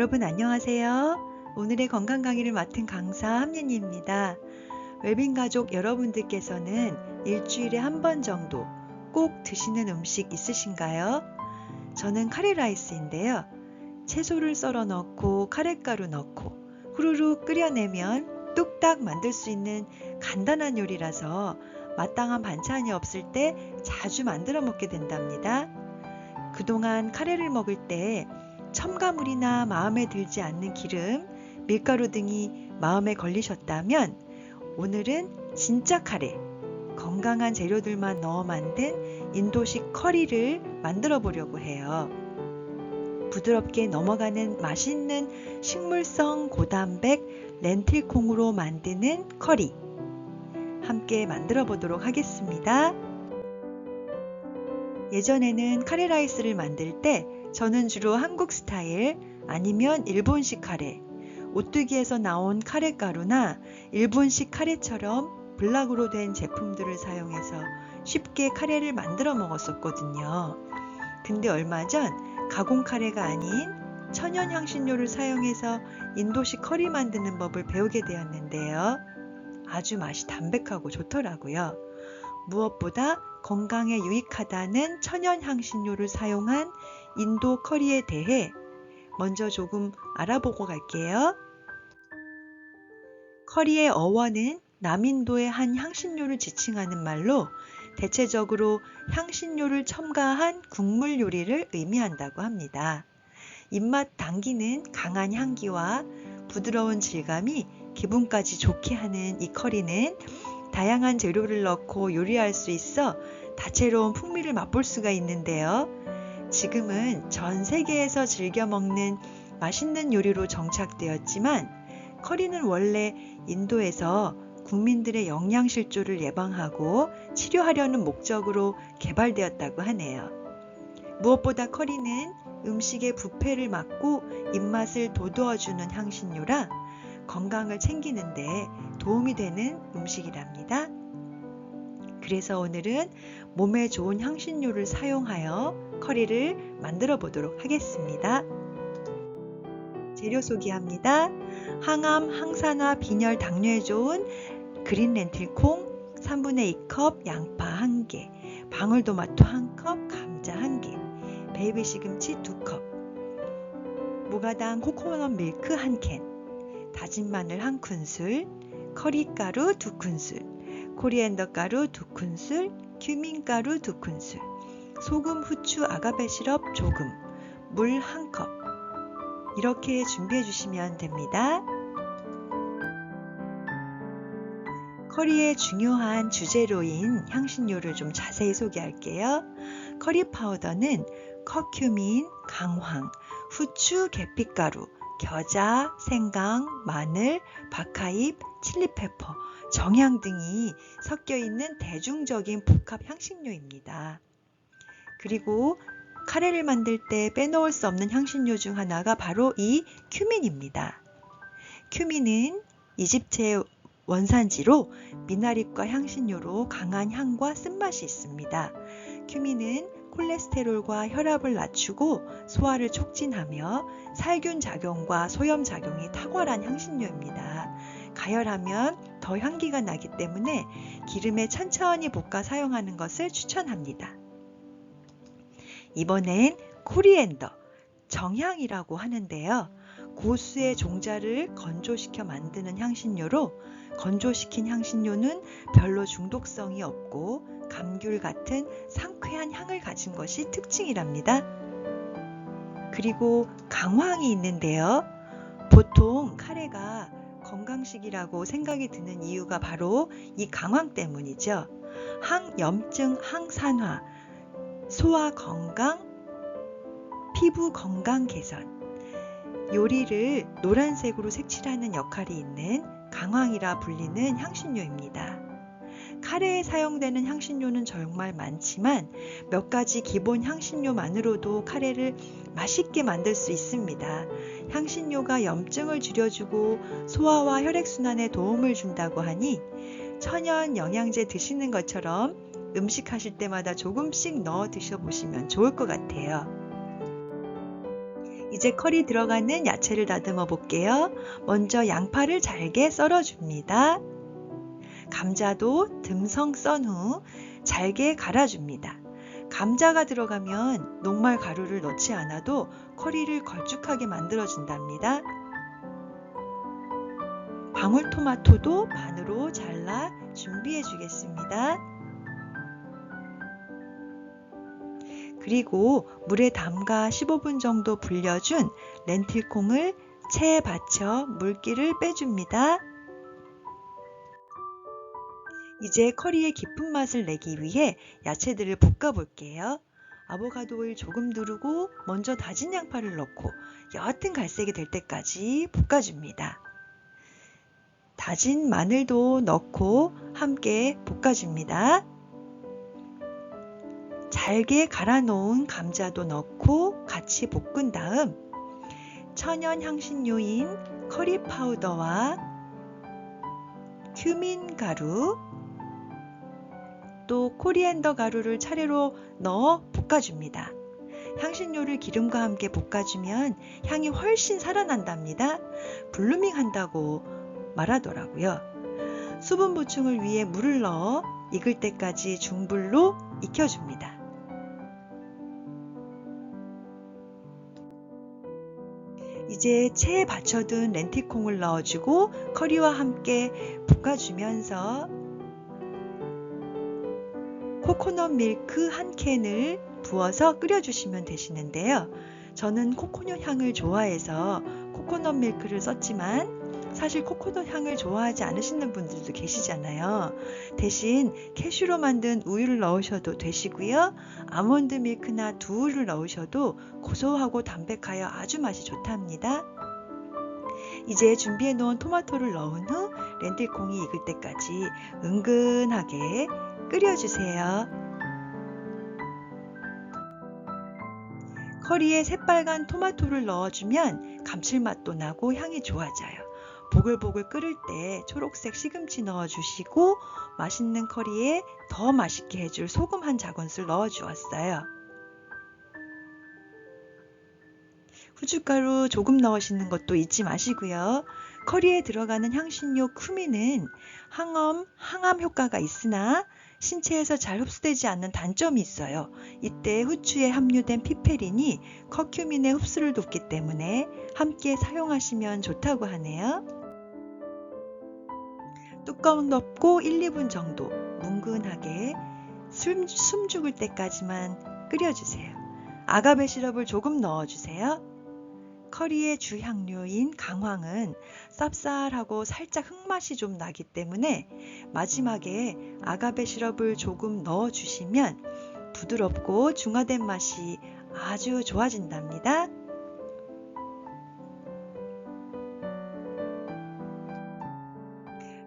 여러분 안녕하세요. 오늘의 건강 강의를 맡은 강사 함예니입니다. 웰빙 가족 여러분들께서는 일주일에 한 번 정도 꼭 드시는 음식 있으신가요? 저는 카레라이스인데요. 채소를 썰어 넣고 카레가루 넣고 후루룩 끓여내면 뚝딱 만들 수 있는 간단한 요리라서 마땅한 반찬이 없을 때 자주 만들어 먹게 된답니다. 그동안 카레를 먹을 때 첨가물이나 마음에 들지 않는 기름, 밀가루 등이 마음에 걸리셨다면 오늘은 진짜 카레, 건강한 재료들만 넣어 만든 인도식 커리를 만들어 보려고 해요. 부드럽게 넘어가는 맛있는 식물성 고단백 렌틸콩으로 만드는 커리, 함께 만들어 보도록 하겠습니다. 예전에는 카레라이스를 만들 때 저는 주로 한국 스타일 아니면 일본식 카레, 오뚜기에서 나온 카레가루나 일본식 카레처럼 블락으로 된 제품들을 사용해서 쉽게 카레를 만들어 먹었었거든요. 근데 얼마 전 가공 카레가 아닌 천연 향신료를 사용해서 인도식 커리 만드는 법을 배우게 되었는데요. 아주 맛이 담백하고 좋더라고요. 무엇보다 건강에 유익하다는 천연 향신료를 사용한 인도 커리에 대해 먼저 조금 알아보고 갈게요. 커리의 어원은 남인도의 한 향신료를 지칭하는 말로 대체적으로 향신료를 첨가한 국물 요리를 의미한다고 합니다. 입맛 당기는 강한 향기와 부드러운 질감이 기분까지 좋게 하는 이 커리는 다양한 재료를 넣고 요리할 수 있어 다채로운 풍미를 맛볼 수가 있는데요. 지금은 전 세계에서 즐겨 먹는 맛있는 요리로 정착되었지만 커리는 원래 인도에서 국민들의 영양실조를 예방하고 치료하려는 목적으로 개발되었다고 하네요. 무엇보다 커리는 음식의 부패를 막고 입맛을 돋워주는 향신료라 건강을 챙기는데 도움이 되는 음식이랍니다. 그래서 오늘은 몸에 좋은 향신료를 사용하여 커리를 만들어 보도록 하겠습니다. 재료 소개합니다. 항암, 항산화, 빈혈, 당뇨에 좋은 그린 렌틸콩 3분의 2컵, 양파 1개, 방울토마토 1컵, 감자 1개, 베이비 시금치 2컵, 무가당 코코넛 밀크 1캔, 다진 마늘 1큰술, 커리가루 2큰술, 코리앤더 가루 2큰술, 큐민 가루 2큰술, 소금, 후추, 아가베 시럽 조금, 물 1컵 이렇게 준비해 주시면 됩니다. 커리의 중요한 주재료인 향신료를 좀 자세히 소개할게요. 커리 파우더는 커큐민, 강황, 후추, 계피가루, 겨자, 생강, 마늘, 박하잎, 칠리페퍼, 정향 등이 섞여 있는 대중적인 복합 향신료입니다. 그리고 카레를 만들 때 빼놓을 수 없는 향신료 중 하나가 바로 이 큐민입니다. 큐민은 이집트의 원산지로 미나립과 향신료로 강한 향과 쓴맛이 있습니다. 큐민은 콜레스테롤과 혈압을 낮추고 소화를 촉진하며 살균 작용과 소염 작용이 탁월한 향신료입니다. 가열하면 더 향기가 나기 때문에 기름에 천천히 볶아 사용하는 것을 추천합니다. 이번엔 코리앤더, 정향이라고 하는데요. 고수의 종자를 건조시켜 만드는 향신료로 건조시킨 향신료는 별로 중독성이 없고 감귤 같은 상쾌한 향을 가진 것이 특징이랍니다. 그리고 강황이 있는데요. 보통 카레가 건강식이라고 생각이 드는 이유가 바로 이 강황 때문이죠. 항염증, 항산화, 소화 건강, 피부 건강 개선, 요리를 노란색으로 색칠하는 역할이 있는 강황이라 불리는 향신료입니다. 카레에 사용되는 향신료는 정말 많지만 몇 가지 기본 향신료만으로도 카레를 맛있게 만들 수 있습니다. 향신료가 염증을 줄여주고 소화와 혈액순환에 도움을 준다고 하니 천연 영양제 드시는 것처럼 음식 하실 때마다 조금씩 넣어 드셔보시면 좋을 것 같아요. 이제 커리 들어가는 야채를 다듬어 볼게요. 먼저 양파를 잘게 썰어줍니다. 감자도 듬성 썬 후 잘게 갈아줍니다. 감자가 들어가면 녹말 가루를 넣지 않아도 커리를 걸쭉하게 만들어준답니다. 방울토마토도 반으로 잘라 준비해 주겠습니다. 그리고 물에 담가 15분 정도 불려준 렌틸콩을 체에 받쳐 물기를 빼줍니다. 이제 커리의 깊은 맛을 내기 위해 야채들을 볶아 볼게요. 아보카도 오일 조금 두르고 먼저 다진 양파를 넣고 옅은 갈색이 될 때까지 볶아줍니다. 다진 마늘도 넣고 함께 볶아줍니다. 잘게 갈아 놓은 감자도 넣고 같이 볶은 다음 천연 향신료인 커리 파우더와 큐민 가루, 또 코리앤더 가루를 차례로 넣어 볶아줍니다. 향신료를 기름과 함께 볶아주면 향이 훨씬 살아난답니다. 블루밍 한다고 말하더라고요. 수분 보충을 위해 물을 넣어 익을 때까지 중불로 익혀줍니다. 이제 체에 받쳐둔 렌틸콩을 넣어주고 커리와 함께 볶아주면서 코코넛 밀크 한 캔을 부어서 끓여주시면 되시는데요. 저는 코코넛 향을 좋아해서 코코넛 밀크를 썼지만 사실 코코넛 향을 좋아하지 않으시는 분들도 계시잖아요. 대신 캐슈로 만든 우유를 넣으셔도 되시고요. 아몬드 밀크나 두유를 넣으셔도 고소하고 담백하여 아주 맛이 좋답니다. 이제 준비해 놓은 토마토를 넣은 후 렌틸콩이 익을 때까지 은근하게 끓여주세요. 커리에 새빨간 토마토를 넣어주면 감칠맛도 나고 향이 좋아져요. 보글보글 끓을 때 초록색 시금치 넣어주시고 맛있는 커리에 더 맛있게 해줄 소금 한 작은술 넣어주었어요. 후춧가루 조금 넣으시는 것도 잊지 마시고요. 커리에 들어가는 향신료 쿠민은 항암 효과가 있으나 신체에서 잘 흡수되지 않는 단점이 있어요. 이때 후추에 함유된 피페린이 커큐민의 흡수를 돕기 때문에 함께 사용하시면 좋다고 하네요. 뚜껑 덮고 1, 2분 정도 뭉근하게 숨 죽을 때까지만 끓여주세요. 아가베 시럽을 조금 넣어주세요. 커리의 주향료인 강황은 쌉쌀하고 살짝 흙맛이 좀 나기 때문에 마지막에 아가베 시럽을 조금 넣어주시면 부드럽고 중화된 맛이 아주 좋아진답니다.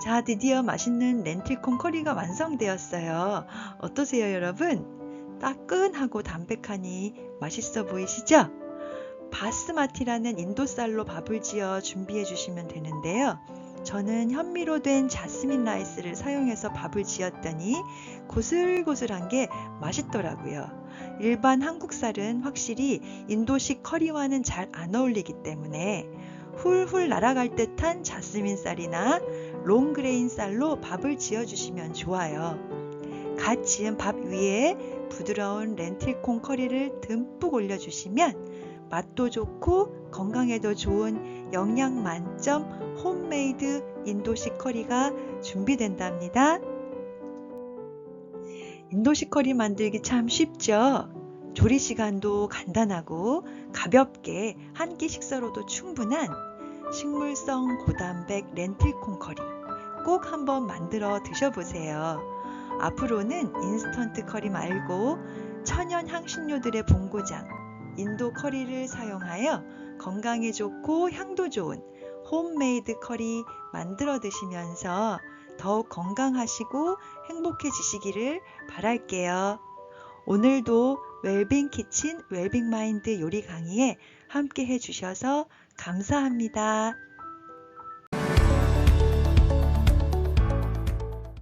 자, 드디어 맛있는 렌틸콩 커리가 완성되었어요. 어떠세요, 여러분? 따끈하고 담백하니 맛있어 보이시죠? 바스마티라는 인도쌀로 밥을 지어 준비해 주시면 되는데요. 저는 현미로 된 자스민 라이스를 사용해서 밥을 지었더니 고슬고슬한 게 맛있더라고요. 일반 한국쌀은 확실히 인도식 커리와는 잘 안 어울리기 때문에 훌훌 날아갈 듯한 자스민 쌀이나 롱그레인 쌀로 밥을 지어주시면 좋아요. 갓 지은 밥 위에 부드러운 렌틸콩 커리를 듬뿍 올려주시면 맛도 좋고 건강에도 좋은 영양 만점 홈메이드 인도식 커리가 준비된답니다. 인도식 커리 만들기 참 쉽죠? 조리 시간도 간단하고 가볍게 한 끼 식사로도 충분한 식물성 고단백 렌틸콩 커리 꼭 한번 만들어 드셔보세요. 앞으로는 인스턴트 커리 말고 천연 향신료들의 본고장 인도 커리를 사용하여 건강에 좋고 향도 좋은 홈메이드 커리 만들어 드시면서 더욱 건강하시고 행복해지시기를 바랄게요. 오늘도 웰빙 키친 웰빙 마인드 요리 강의에 함께 해주셔서 감사합니다.